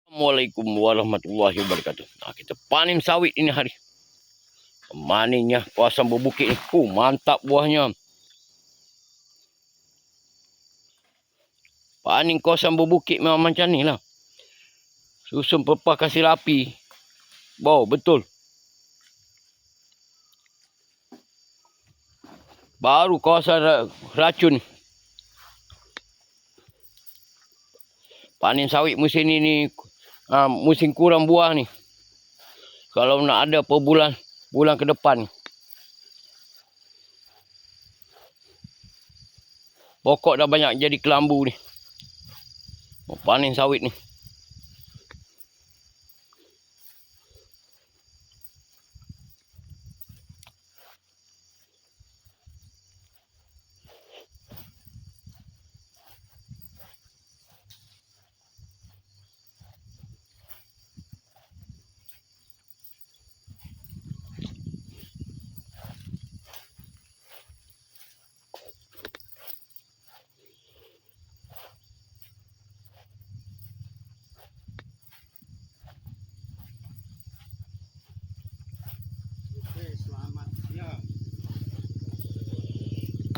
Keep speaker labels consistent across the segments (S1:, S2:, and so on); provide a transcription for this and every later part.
S1: Assalamualaikum warahmatullahi wabarakatuh. Nah, kita panen sawit ini hari. Manennya kawasan berbukit ni. Mantap buahnya. Panen kawasan berbukit memang macam ni lah. Susun pelepah kasih rapi. Bau betul. Baru kawasan racun. Panen sawit musim ni musim kurang buah ni. Kalau nak ada per bulan ke depan. Pokok dah banyak jadi kelambu ni. Panen sawit ni.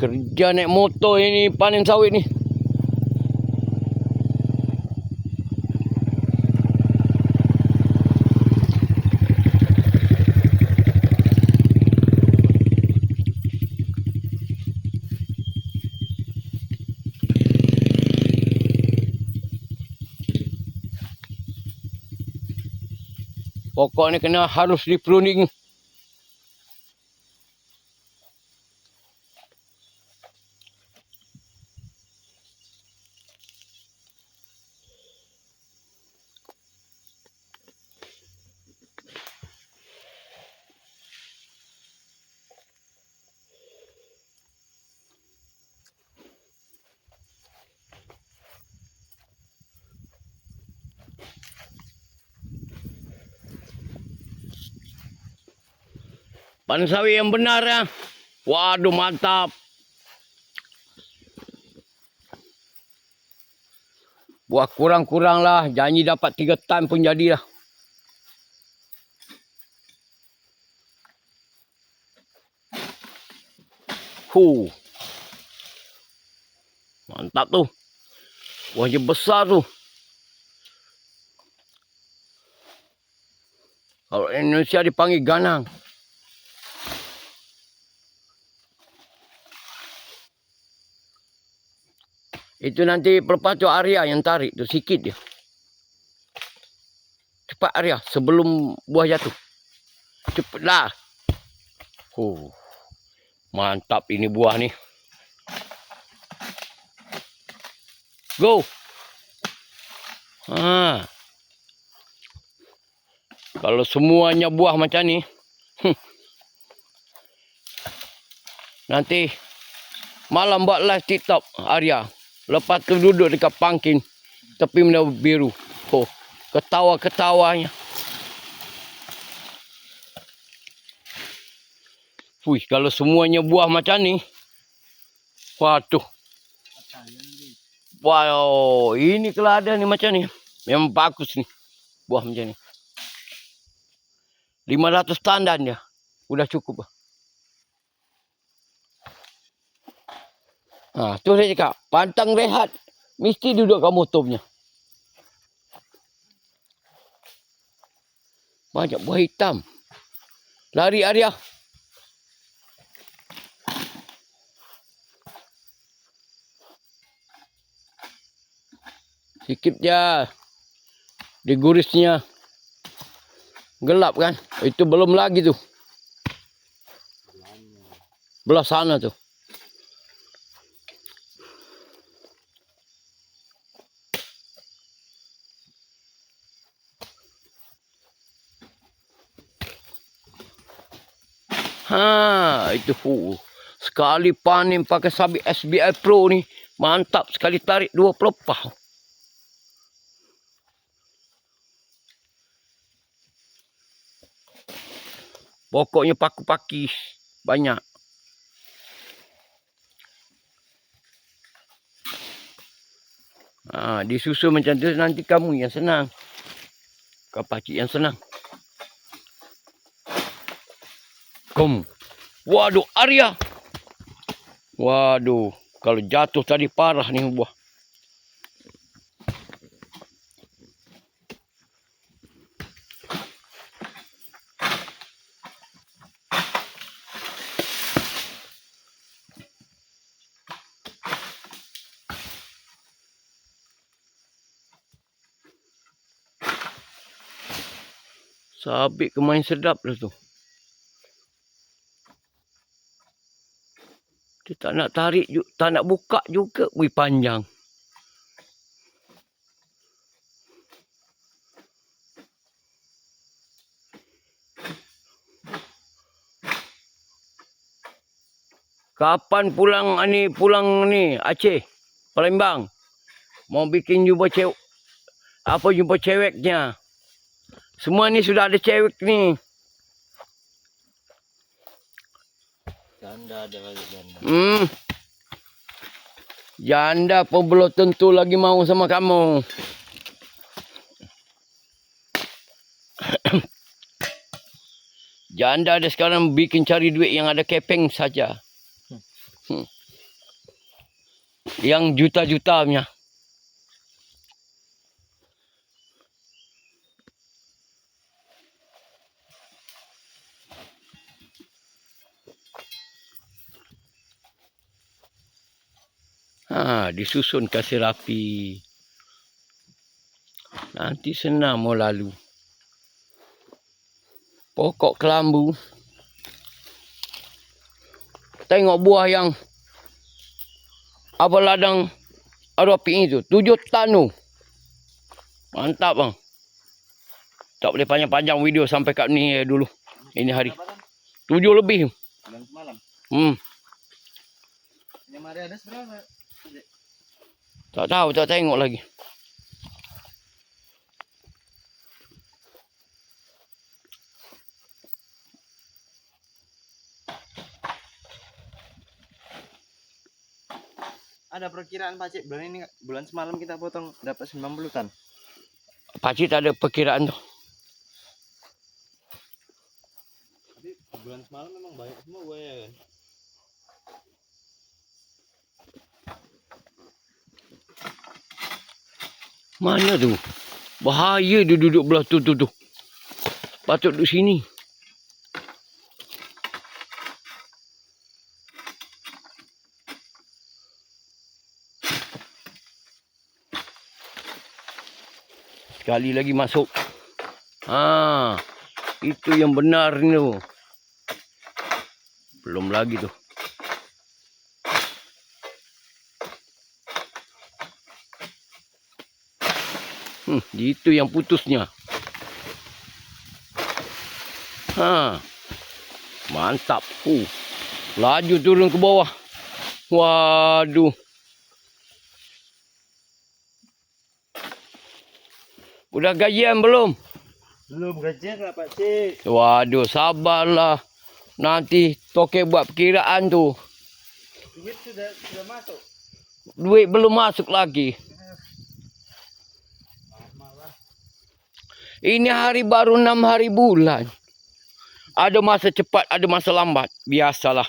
S1: Kerja naik motor ini panen sawit ni. Pokok ni harus di pruning. Panen sawit yang benar ya. Waduh mantap. Buah kurang-kurang lah. Janji dapat 3 tan pun jadilah. Mantap tu. Buahnya besar tu. Kalau Indonesia dipanggil ganang. Itu nanti pelepas tu Arya yang tarik tu sikit dia. Cepat Arya sebelum buah jatuh. Cepatlah. Mantap ini buah ni. Go. Kalau semuanya buah macam ni. Nanti malam buat live TikTok Arya. Lepas tu duduk dekat pangkin tepi benda biru. Ketawa-ketawanya. Kalau semuanya buah macam ni. Waduh. Wow, ini kalau ada ni macam ni. Memang bagus ni. Buah macam ni. 500 tandan dia. Udah cukup. Tu saya cakap. Pantang rehat. Mesti duduk kat motor punya. Banyak buah hitam. Lari Arya. Sikit je. Digurisnya. Gelap kan. Itu belum lagi tu. Belah sana tu. Itu sekali panen pakai sabit SBI Pro ni. Mantap sekali tarik 2 pelepah. Pokoknya paku-paki banyak. Disusun macam tu nanti kamu yang senang. Kau pakcik yang senang. Kom. Waduh, Arya. Waduh, kalau jatuh tadi parah nih buah. Sabit kemain sedap lah tu. Dia tak nak tarik, tak nak buka juga. Wih, panjang. Kapan pulang ni Aceh, Palembang? Mau bikin jumpa cewek, jumpa ceweknya. Semua ni sudah ada cewek ni.
S2: Janda ada lagi janda.
S1: Janda pun belum tentu lagi mau sama kamu. Janda ada sekarang bikin cari duit yang ada kepeng saja. Yang juta-juta punya. Disusun kasih rapi. Nanti senang mau lalu. Pokok kelambu. Tengok buah yang apa ladang aropi itu. 7 tan tu. Mantap bang. Tak boleh panjang-panjang video sampai kat ni dulu. Ini hari. 7 lebih.
S2: Bulan semalam. Yang hari ada berapa?
S1: Tak tahu, tak tengok lagi.
S2: Ada perkiraan Pakcik bulan ini, bulan semalam kita potong dapat 90 tan.
S1: Pakcik tak ada perkiraan tu.
S2: Tapi bulan semalam memang banyak semua buaya kan.
S1: Mana tu? Bahaya dia duduk belah tu. Patut duduk sini. Sekali lagi masuk. Itu yang benar ni tu. Belum lagi tu. Itu yang putusnya. Mantap. Laju turun ke bawah. Waduh. Udah gajian belum?
S2: Belum gajian lah Pakcik.
S1: Waduh, sabarlah. Nanti Toke buat perkiraan tu.
S2: Duit sudah masuk.
S1: Duit belum masuk lagi. Ini hari baru 6 hari bulan. Ada masa cepat, ada masa lambat. Biasalah.